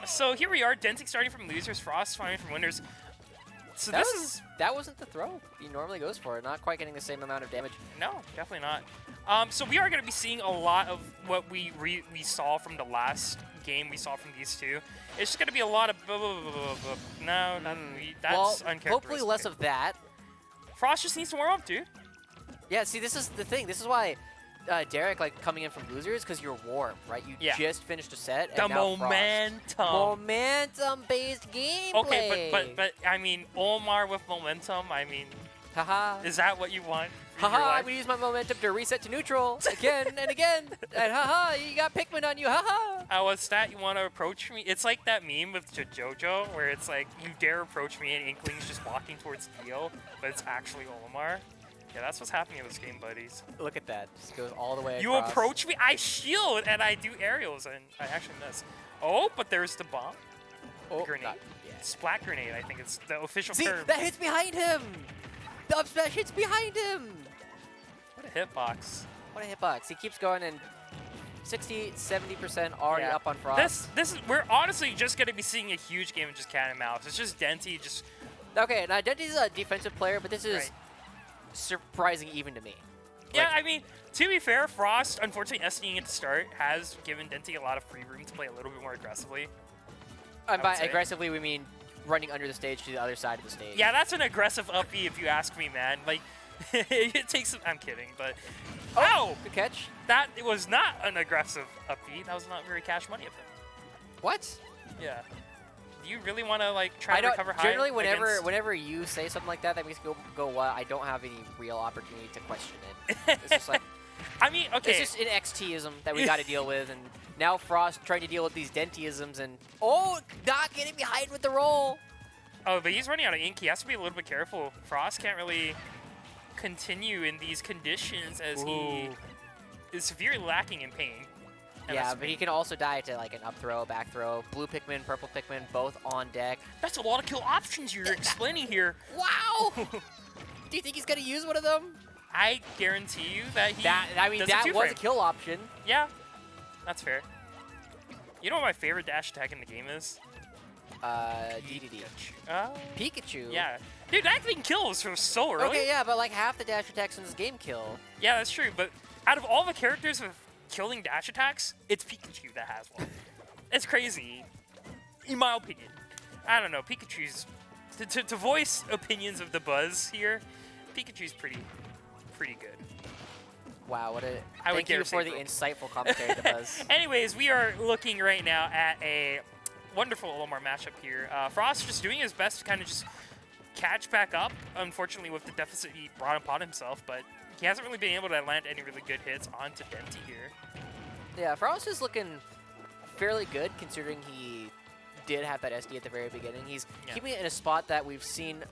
So here we are, Denti starting from losers, Frost starting from winners. So that wasn't the throw he normally goes for. Not quite getting the same amount of damage. No, definitely not. So we are going to be seeing a lot of what we saw from the last game we saw from these two. It's just going to be a lot of no, that's uncharacteristic. Hopefully less of that. Frost just needs to warm up, dude. Yeah, see, this is the thing. This is why Derek, like, coming in from losers, because you're warm, right? You just finished a set, and now momentum. Momentum-based gameplay. Okay, but I mean, Olmar with momentum, I mean, haha. Is that what you want? Haha, I'm gonna use my momentum to reset to neutral again and again. And haha, you got Pikmin on you, haha. What's that? You want to approach me? It's like that meme with JoJo, where it's like, you dare approach me and Inkling's just walking towards Dio, but it's actually Olimar. Yeah, that's what's happening in this game, buddies. Look at that. Just goes all the way across. You approach me, I shield, and I do aerials, and I actually miss. Oh, but there's the bomb. Oh, grenade. Splat grenade, I think it's the official term. See, that hits behind him! The up smash hits behind him! What a hitbox. What a hitbox. He keeps going, and 60, 70% already up on Frost. We're honestly just going to be seeing a huge game of just cat and mouse. It's just Denti just... Okay, now Denti's a defensive player, but this is surprising even to me. Yeah, I mean, to be fair, Frost, unfortunately, SDing at the start has given Denti a lot of free room to play a little bit more aggressively. And by aggressively, we mean running under the stage to the other side of the stage. Yeah, that's an aggressive up B if you ask me, man. Like, it takes some... I'm kidding, but... Oh! Good catch. That was not an aggressive up B. That was not very cash money of him. What? Yeah. Do you really want to, like, try to recover high? Generally, whenever you say something like that, that makes me go what? I don't have any real opportunity to question it. It's just like... I mean, okay. It's just an XT-ism that we got to deal with, and now Frost trying to deal with these Denti-isms, and not getting behind with the roll. Oh, but he's running out of ink. He has to be a little bit careful. Frost can't really continue in these conditions as he is severely lacking in pain. Yeah, but he can also die to like an up throw, back throw. Blue Pikmin, purple Pikmin, both on deck. That's a lot of kill options you're explaining here. Wow! Do you think he's gonna use one of them? I guarantee you that he. That was a kill option. Yeah, that's fair. You know what my favorite dash attack in the game is? DDD. Pikachu. Yeah. Dude, that thing kills from so early. Okay, yeah, but like half the dash attacks in this game kill. Yeah, that's true. But out of all the characters with killing dash attacks, it's Pikachu that has one. It's crazy, in my opinion. I don't know. Pikachu's to voice opinions of the buzz here. Pikachu's pretty good. Wow, what a thank you for the insightful commentary, the buzz. Anyways, we are looking right now at a wonderful Olomar matchup here. Frost just doing his best to kind of just catch back up, unfortunately, with the deficit he brought upon himself, but he hasn't really been able to land any really good hits onto Denti here. Yeah, Frost is looking fairly good considering he did have that SD at the very beginning. He's keeping it in a spot that we've seen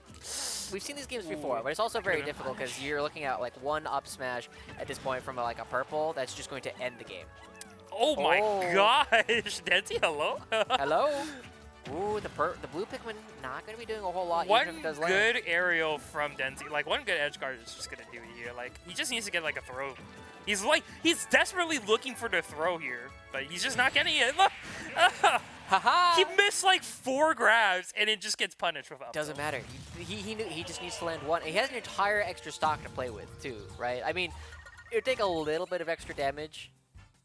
these games before, but it's also very difficult because you're looking at like one up smash at this point from like a purple that's just going to end the game. Oh my gosh, Denti, hello? Hello? Ooh, the blue Pikmin not going to be doing a whole lot. One even if it does good land. Aerial from Denti, like one good edge guard is just going to do it here. Like, he just needs to get like a throw. He's desperately looking for the throw here, but he's just not getting it. Look! He missed like 4 grabs, and it just gets punished with up. Doesn't matter. He just needs to land one. He has an entire extra stock to play with, too, right? I mean, it would take a little bit of extra damage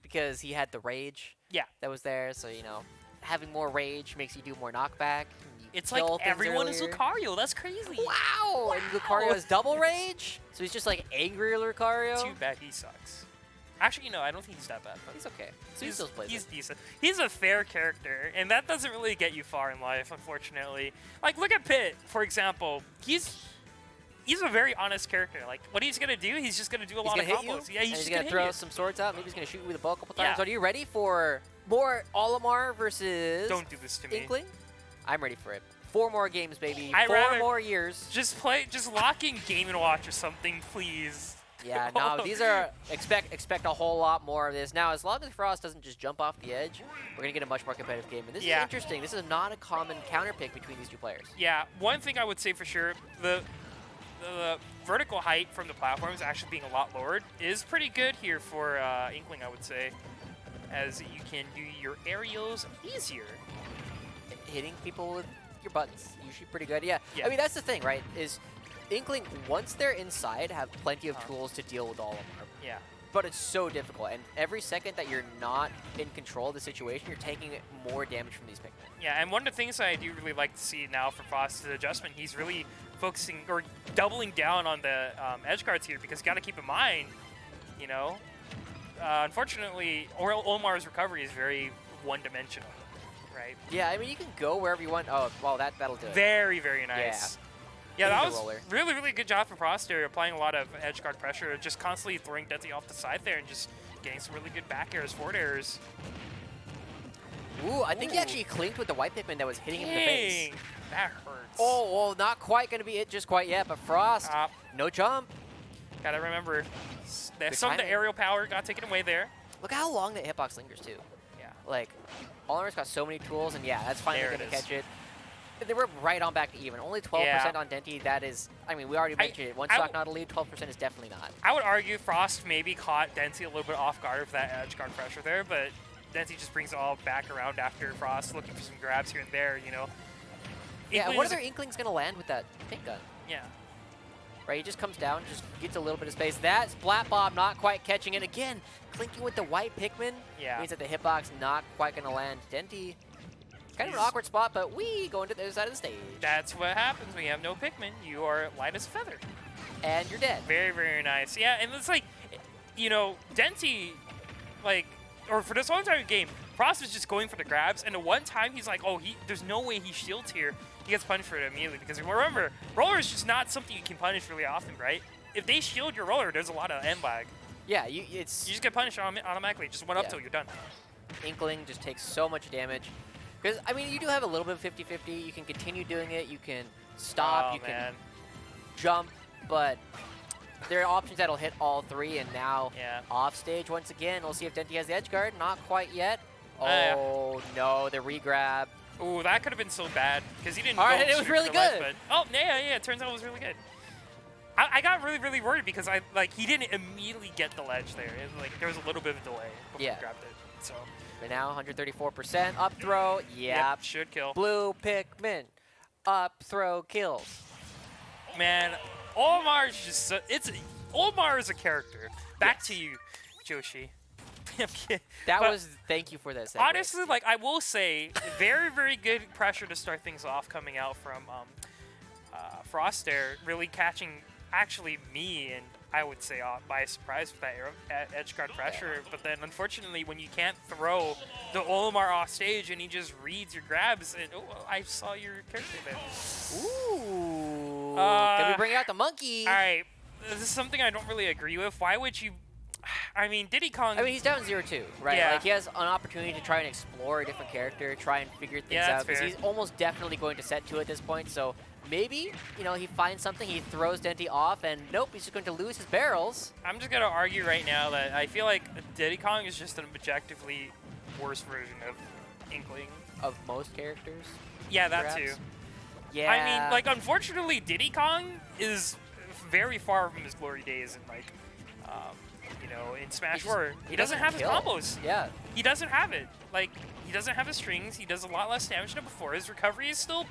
because he had the rage that was there. So, you know, having more rage makes you do more knockback. It's like everyone is Lucario. That's crazy. Wow! And Lucario has double rage? So he's just like angrier Lucario? Too bad he sucks. Actually, no, I don't think he's that bad. But he's okay. So he's decent. He's a fair character, and that doesn't really get you far in life, unfortunately. Like, look at Pit, for example. He's a very honest character. Like, what he's going to do, he's just going to do a lot of combos. Yeah, he's just going to throw some swords out. Maybe he's going to shoot you with a bow a couple times. Are you ready for more Olimar versus Don't do this to me. Inkling? I'm ready for it. 4 more games, baby. I'd 4 more years. Just lock in Game & Watch or something, please. Yeah, no, these are, expect a whole lot more of this. Now, as long as Frost doesn't just jump off the edge, we're going to get a much more competitive game. And this is interesting. This is not a common counter pick between these two players. Yeah, one thing I would say for sure, the vertical height from the platforms actually being a lot lowered is pretty good here for Inkling, I would say, as you can do your aerials easier. hitting people with your buttons. Usually pretty good. Yeah. Yeah. I mean, that's the thing, right? Is Inkling, once they're inside, have plenty of tools to deal with all of them. Yeah. But it's so difficult, and every second that you're not in control of the situation, you're taking more damage from these Pikmin. Yeah, and one of the things that I do really like to see now from Frost's adjustment, he's really focusing or doubling down on the edge guards here, because you got to keep in mind, you know, unfortunately, Olmar's recovery is very one-dimensional, right? Yeah, I mean, you can go wherever you want. Oh, well, that'll do it. Very, very nice. Yeah, that was roller. really, really good job from Frost there, applying a lot of edge guard pressure, just constantly throwing Denti off the side there and just getting some really good back airs, forward airs. Ooh, I think he actually clinked with the white Pikmin that was hitting him in the face. That hurts. Oh, well, not quite going to be it just quite yet, but Frost, no jump. Gotta remember, some of the aerial power got taken away there. Look how long the hitbox lingers, too. Yeah. Like, Oliver's got so many tools, and yeah, that's finally going to catch it. They were right on back to even. Only 12% on Denti. That is, I mean, we already mentioned it. One stock not a lead, 12% is definitely not. I would argue Frost maybe caught Denti a little bit off guard with that edge guard pressure there, but Denti just brings it all back around after Frost, looking for some grabs here and there, you know. Yeah, what other Inkling's going to land with that pink gun? Yeah. Right, he just comes down, just gets a little bit of space. That Splat Bomb not quite catching it. Again, clinking with the white Pikmin means that the hitbox not quite going to land. Denti, kind of an awkward spot, but we go into the other side of the stage. That's what happens when you have no Pikmin. You are light as a feather. And you're dead. Very, very nice. Yeah, and it's like, you know, Denti, like, or for this whole entire game, Frost is just going for the grabs, and the one time he's like, oh, there's no way he shields here, he gets punished for it immediately. Because remember, roller is just not something you can punish really often, right? If they shield your roller, there's a lot of end lag. Yeah, you just get punished automatically. Just one up till you're done. Inkling just takes so much damage. Because, I mean, you do have a little bit of 50-50. You can continue doing it. You can stop. You can jump. But there are options that'll hit all three. And now, off stage once again. We'll see if Denti has the edge guard. Not quite yet. Oh, no, the re-grab. Ooh, that could have been so bad. Because he didn't All right, it was really good. Ledge, but, yeah, it turns out it was really good. I got really, really worried because he didn't immediately get the ledge there. There was a little bit of a delay before he grabbed it. So. But now 134% up throw. Yep. Should kill. Blue Pikmin. Up throw kills. Man, Olmar's just Olmar is a character. Back to you, Joshi. Thank you for that segue. Honestly, I will say, very, very good pressure to start things off coming out from Frost there, really catching actually me and I would say by surprise with that edge guard pressure. But then unfortunately, when you can't throw the Olimar off stage and he just reads your grabs, and I saw your character there. Ooh. Can we bring out the monkey? All right, this is something I don't really agree with. Why would you? I mean, Diddy Kong. I mean, he's down 0-2, right? Yeah. Like, he has an opportunity to try and explore a different character, try and figure things out. Because he's almost definitely going to set 2 at this point. So maybe, you know, he finds something, he throws Denti off, and nope, he's just going to lose his barrels. I'm just going to argue right now that I feel like Diddy Kong is just an objectively worse version of Inkling. Of most characters? Yeah, that too. Yeah. I mean, unfortunately, Diddy Kong is very far from his glory days in, you know, in Smash 4. He doesn't have his combos. Yeah. He doesn't have it. He doesn't have his strings. He does a lot less damage than before. His recovery is still,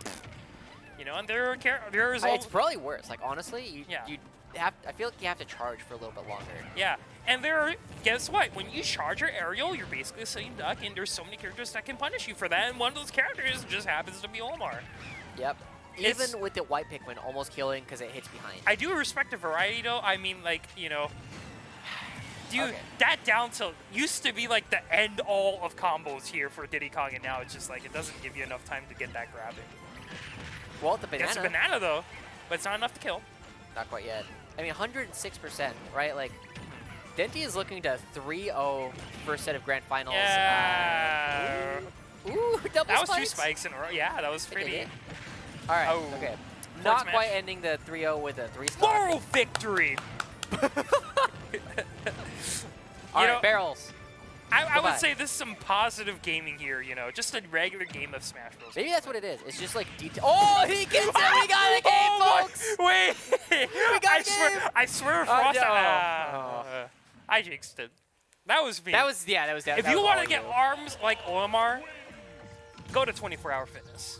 you know, and it's probably worse. Like, honestly, you have. I feel like you have to charge for a little bit longer. Yeah, and guess what? When you charge your aerial, you're basically sitting duck, and there's so many characters that can punish you for that, and one of those characters just happens to be Olimar. Yep. Even with the white Pikmin almost killing because it hits behind. I do respect the variety, though. I mean, you know, dude, that down tilt used to be the end all of combos here for Diddy Kong, and now it's just it doesn't give you enough time to get that grab in. Well, the banana. It's a banana, though, but it's not enough to kill. Not quite yet. I mean, 106%, right? Like, Denti is looking to 3-0 first set of grand finals. Yeah. Ooh, double That was spikes. 2 spikes in a row. Yeah, that was pretty. All right, okay. Not quite ending the 3-0 with a 3-stock. Moral victory! All right, barrels. I would say this is some positive gaming here, you know, just a regular game of Smash Bros. Maybe that's what it is. It's just detail. Oh, he gets it! We got a game, folks! Wait! We got a game! I swear Frost... I jinxed it. That was me. That was definitely. If you want to get arms like Olimar, go to 24-hour fitness.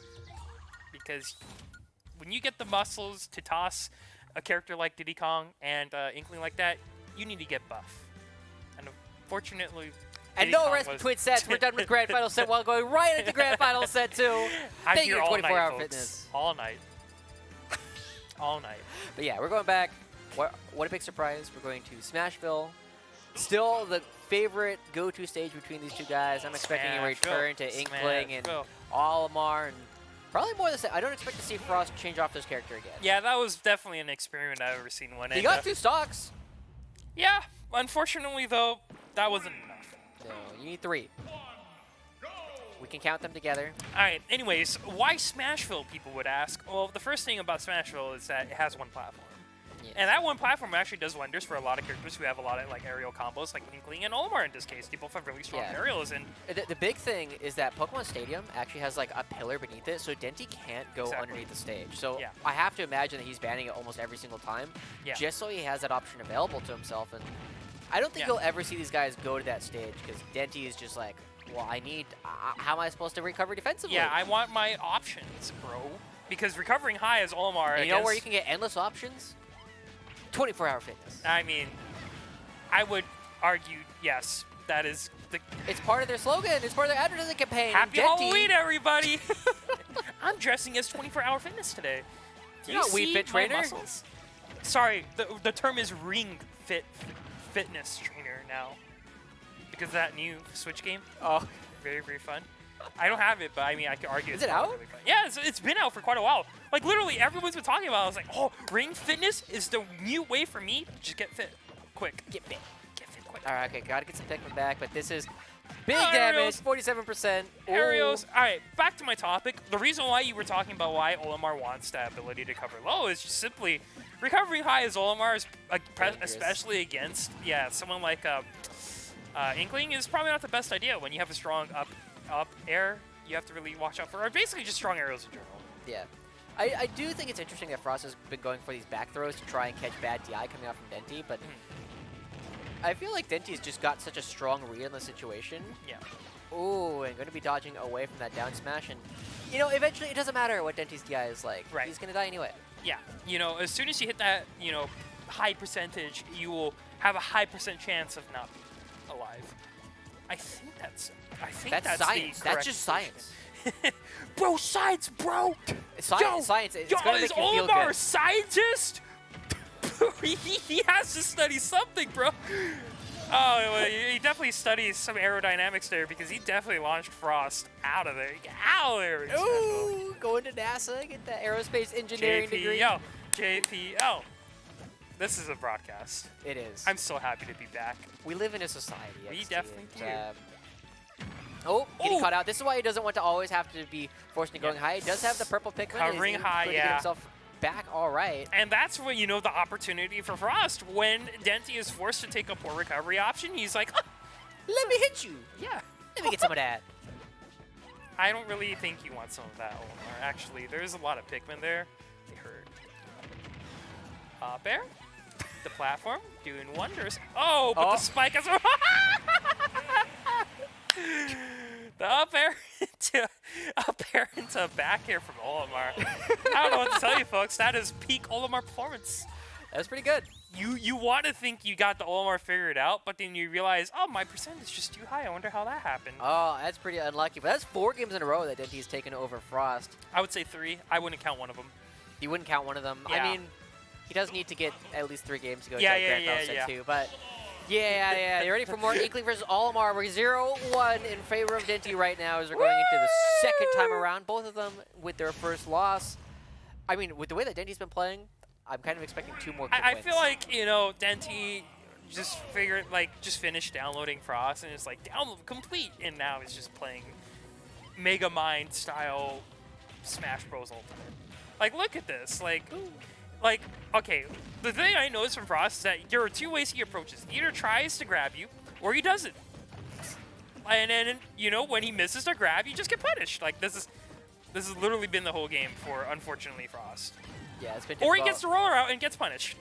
Because when you get the muscles to toss a character like Diddy Kong and Inkling like that, you need to get buff. And unfortunately, and no rest between sets. We're done with Grand Final Set 1, going right into Grand Final Set 2. Thank you, 24-hour fitness. All night. All night. But yeah, we're going back. What a big surprise. We're going to Smashville. Still the favorite go-to stage between these two guys. I'm expecting a return to Inkling and Olimar, and probably more than that. I don't expect to see Frost change off this character again. Yeah, that was definitely an experiment I've ever seen one. He got 2 stocks. Yeah, unfortunately though, that wasn't enough. No, you need 3. We can count them together. All right. Anyways, why Smashville? People would ask. Well, the first thing about Smashville is that it has one platform. Yes. And that one platform actually does wonders for a lot of characters who have a lot of like aerial combos, like Inkling and Olimar in this case. They both have really strong aerials. And the big thing is that Pokemon Stadium actually has like a pillar beneath it, so Denti can't go underneath the stage. So I have to imagine that he's banning it almost every single time, just so he has that option available to himself. And I don't think you'll ever see these guys go to that stage because Denti is just like, well, I need. How am I supposed to recover defensively? Yeah, I want my options, bro. Because recovering high is Olimar. And you know where you can get endless options? 24-hour fitness. I mean, I would argue, yes, that is the... It's part of their slogan. It's part of their advertising campaign. Happy Halloween, everybody! I'm dressing as 24-hour fitness today. Do you see Wii Fit Trainer? Muscles? Sorry, the term is Ring Fitness Trainer now. Because of that new Switch game. Oh. Very, very fun. I don't have it, but I mean, I could argue it's out? Really fun. Yeah, it's been out for quite a while. Like, literally, everyone's been talking about it. I was like, oh, Ring Fitness is the new way for me to just get fit quick. Get fit quick. All right, okay, gotta get some Pikmin back, but this is big damage, 47%. Aerials. All right, back to my topic. The reason why you were talking about why Olimar wants that ability to cover low is just simply recovering high as Olimar, is, especially against, someone like Inkling, is probably not the best idea when you have a strong up air. You have to really watch out for, or basically just strong aerials in general. Yeah. I do think it's interesting that Frost has been going for these back throws to try and catch bad DI coming out from Denti, but I feel like Denti's just got such a strong read on the situation. Yeah. Ooh, and going to be dodging away from that down smash, and, you know, eventually it doesn't matter what Denti's DI is like. Right. He's going to die anyway. Yeah. You know, as soon as you hit that, you know, high percentage, you will have a high % chance of not being alive. I think that's science. That's just science. Bro, science, bro. Science. It's gonna make you feel Olimar good. A scientist? he has to study something, bro. Oh, well, he definitely studies some aerodynamics there because he definitely launched Frost out of there. Out of there. Ooh, going to NASA, get that aerospace engineering degree. JPL. This is a broadcast. It is. I'm so happy to be back. We live in a society. We definitely do. Getting caught out. This is why he doesn't want to always have to be forced into going high. He does have the purple Pikmin. Covering high, to get himself back all right. And that's when, you know, the opportunity for Frost. When Denti is forced to take a poor recovery option, he's like, let me hit you. Yeah. Let me get some of that. I don't really think you want some of that, Olimar. Actually, there's a lot of Pikmin there. They hurt. Up air. The platform doing wonders. Oh, but the spike has the up air into back air from Olimar. I don't know what to tell you, folks. That is peak Olimar performance. That was pretty good. You want to think you got the Olimar figured out, but then you realize, oh, my percent is just too high. I wonder how that happened. Oh, that's pretty unlucky. But that's 4 games in a row that Denti's taken over Frost. I would say 3. I wouldn't count one of them. You wouldn't count one of them. Yeah. I mean, he does need to get at least 3 games to go to Grand Final Set 2. But yeah. You ready for more Inkling versus Olimar? We're 0-1 in favor of Denti right now as we're going into the second time around. Both of them with their first loss. I mean, with the way that Denti's been playing, I'm kind of expecting 2 more quick I wins. feel like, you know, Denti just finished downloading Frost, and it's like, download complete, and now he's just playing Mega Mind style Smash Bros. Ultimate. Like, look at this. Like, okay, the thing I noticed from Frost is that there are 2 ways he approaches. He either tries to grab you, or he doesn't. And then, you know, when he misses to grab, you just get punished. Like, this has literally been the whole game for, unfortunately, Frost. Yeah, it's been difficult. Or he gets the roller out and gets punished.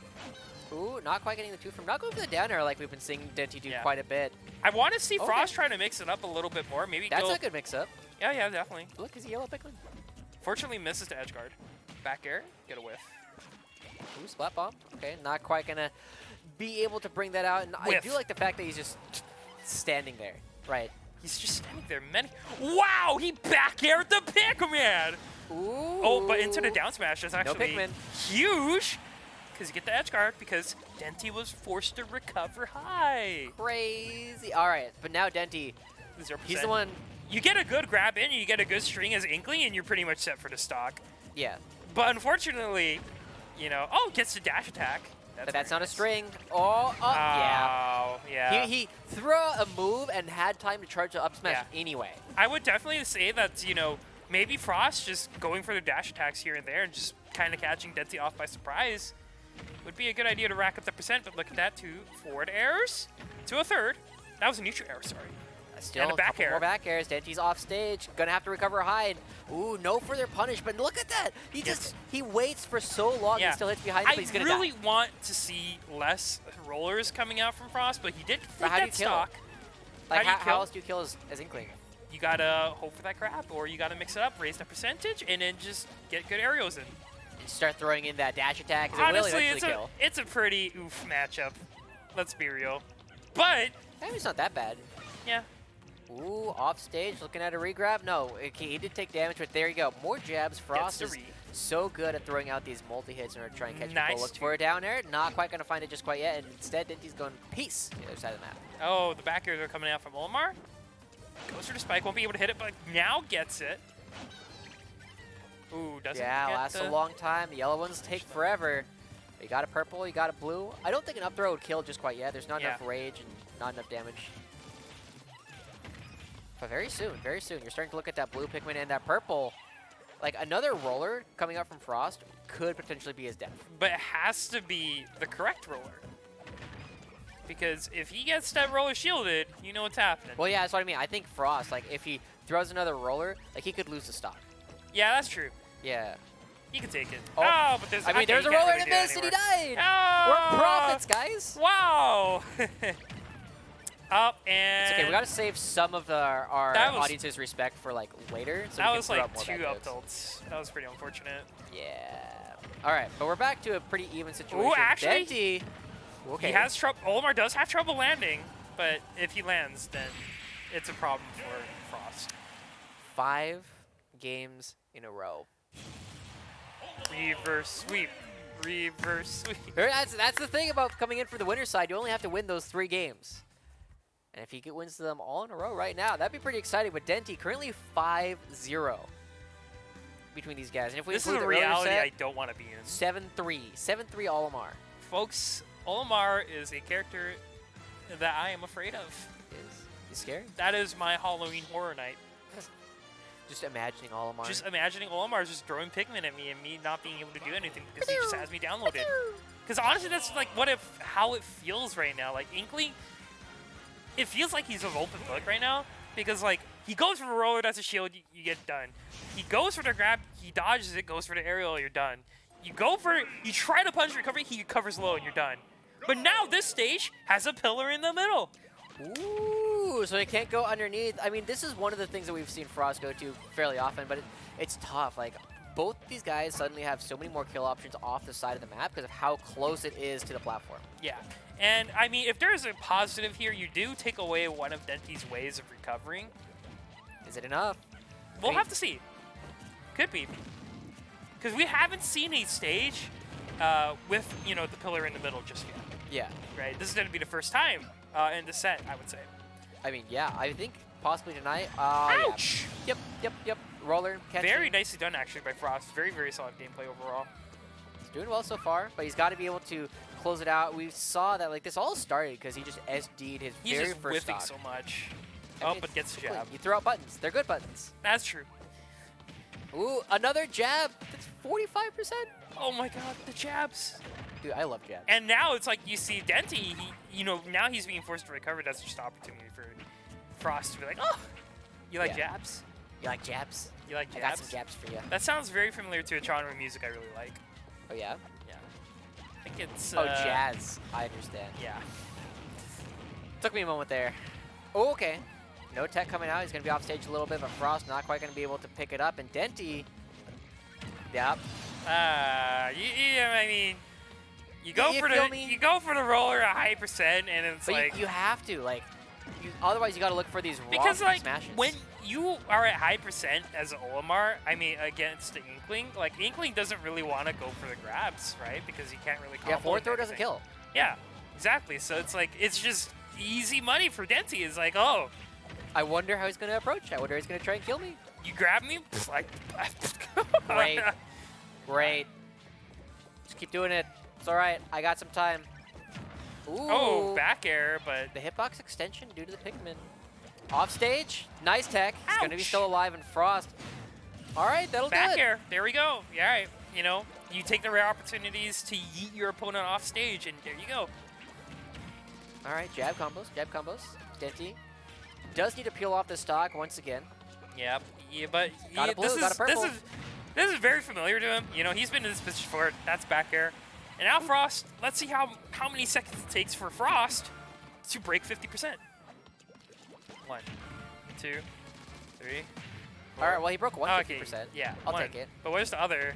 Ooh, not quite getting the 2 from. Not going for the down air like we've been seeing Denti do quite a bit. I want to see Frost try to mix it up a little bit more. Maybe that's a good mix-up. Yeah, definitely. Look, is he yellow Pikmin? Fortunately, misses to edge guard. Back air, get a whiff. Ooh, splat bomb. Okay, not quite gonna be able to bring that out. And I do like the fact that he's just standing there. Right. He's just standing there. Wow, he back aired the Pikmin! Ooh. Oh, but into the down smash is actually Pikmin. huge. Because you get the edge guard because Denti was forced to recover high. Crazy. All right, but now Denti, 0%. he's the one. You get a good grab in, you get a good string as Inkling, and you're pretty much set for the stock. Yeah. But unfortunately, you know, gets the dash attack. But that's not a string. Oh, yeah. Yeah. He threw a move and had time to charge the up smash anyway. I would definitely say that, you know, maybe Frost just going for the dash attacks here and there and just kind of catching Denti off by surprise would be a good idea to rack up the percent. But look at that, 2 forward airs to a third. That was a neutral air, sorry. Still and a back air. More back airs. Denti's off stage. Gonna have to recover a hide. Ooh, no further punish. But look at that. He waits for so long and still hits behind him, but he's gonna die. I really want to see less rollers coming out from Frost, but he did take that stock. Like, how else do you kill as Inkling? You gotta hope for that grab, or you gotta mix it up, raise the percentage, and then just get good aerials in. And start throwing in that dash attack, because Honestly, it will eventually kill. It's a pretty oof matchup. Let's be real. But it's not that bad. Yeah. Ooh, off stage, looking at a regrab. No, he did take damage, but there you go. More jabs. Frost is so good at throwing out these multi-hits in order to try and catch people. Look for a down air. Not quite going to find it just quite yet. And instead, Denti's going peace to the other side of the map. Oh, the back airs are coming out from Olimar. Goes for the spike. Won't be able to hit it, but now gets it. Ooh, doesn't get lasts a long time. The yellow ones take forever. You got a purple, you got a blue. I don't think an up throw would kill just quite yet. There's not enough rage and not enough damage. But very soon, you're starting to look at that blue Pikmin and that purple. Like, another roller coming out from Frost could potentially be his death. But it has to be the correct roller. Because if he gets that roller shielded, you know what's happening. Well, yeah, that's what I mean. I think Frost, like, if he throws another roller, like, he could lose the stock. Yeah, that's true. Yeah. He can take it. Oh, but there's... there's a roller to miss, and he died! Oh! We're prophets, guys! Wow! Up and... It's okay, we gotta save some of our audience's respect for, like, later. So that was, like, 2 up tilts. That was pretty unfortunate. Yeah. All right, but we're back to a pretty even situation. Ooh, actually... Denti. Okay. He has trouble... Olimar does have trouble landing, but if he lands, then it's a problem for Frost. 5 games in a row. Reverse sweep. Reverse sweep. That's the thing about coming in for the winner's side. You only have to win those 3 games. And if he wins them all in a row right now, that'd be pretty exciting. But Denti currently 5-0 between these guys. And if we this is a reality I don't want to be in. 7-3. 7-3 Olimar. Folks, Olimar is a character that I am afraid of. He's scary. That is my Halloween horror night. Just imagining Olimar. Just imagining Olimar just throwing Pikmin at me and me not being able to do anything because he just has me downloaded. Because honestly, that's like how it feels right now. Like Inkling, it feels like he's an open book right now because like he goes for the roller, that's a shield, you get done. He goes for the grab, he dodges it, goes for the aerial, you're done. You go for it, you try to punch recovery, he recovers low and you're done. But now this stage has a pillar in the middle. Ooh, so it can't go underneath. I mean, this is one of the things that we've seen Frost go to fairly often, but it's tough. Like, both these guys suddenly have so many more kill options off the side of the map because of how close it is to the platform. Yeah, and I mean, if there's a positive here, you do take away one of Denti's ways of recovering. Is it enough? We'll have to see. Could be. Because we haven't seen a stage with, you know, the pillar in the middle just yet. Yeah. Right? This is going to be the first time in the set, I would say. I mean, yeah, I think possibly tonight. Ouch! Yeah. Yep. Roller catching. Very nicely done, actually, by Frost. Very, very solid gameplay overall. He's doing well so far, but he's got to be able to close it out. We saw that, like, this all started because he just SD'd his very just first whiffing stock. so much. I mean, but gets the jab. You throw out buttons. They're good buttons. That's true. Ooh, another jab. That's 45%. Oh my god, the jabs. Dude, I love jabs. And now it's like you see Denti, now he's being forced to recover. That's just an opportunity for Frost to be like, oh, you like jabs? You like jabs? You like jabs? I got some jabs for you. That sounds very familiar to a genre of music I really like. Oh, yeah? Yeah. I think it's... oh, jazz. I understand. Yeah. Took me a moment there. Oh, okay. No tech coming out. He's going to be off stage a little bit, but Frost not quite going to be able to pick it up. And Denti, yep. I mean, you go for the roller a high percent, and it's but like you have to otherwise you got to look for these raw because like smashes. when you are at high percent as an Olimar, I mean against the Inkling, like Inkling doesn't really want to go for the grabs, right? Because he can't really combo. Yeah, forward throw doesn't kill. Yeah, exactly. So it's like it's just easy money for Denti. It's like, oh, I wonder how he's going to approach. I wonder if he's going to try and kill me. you grab me, like Great. Great. Just keep doing it. It's all right. I got some time. Ooh. Oh, back air, but The hitbox extension due to the Pikmin. Off stage. Nice tech. He's going to be Ouch. still alive in Frost. All right, that'll do back it. air. There we go. Yeah, all right. You know, you take the rare opportunities to yeet your opponent off stage, and there you go. All right, jab combos. Jab combos. Denti does need to peel off the stock once again. Yep. Yeah, but Got a blue, got a purple. This is very familiar to him. You know, he's been in this position before. That's back air. And now Frost, let's see how many seconds it takes for Frost to break 50%. 1, 2, 3. All right, well, he broke 150%. Okay, yeah, I'll one. take it. But where's the other?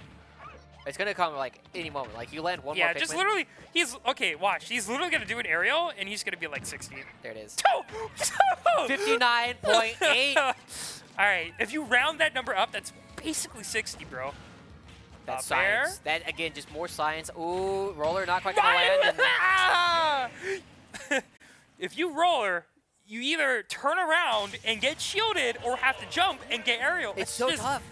It's going to come like any moment. Like you land one more Yeah, Pikmin. just literally, okay, watch. He's literally going to do an aerial, and he's going to be like 60. There it is. 59.8. All right, if you round that number up, that's basically 60, bro. That's Up air. science. That, again, just more science. Ooh, roller not quite going to land. And If you roller, you either turn around and get shielded or have to jump and get aerial. it's so just tough.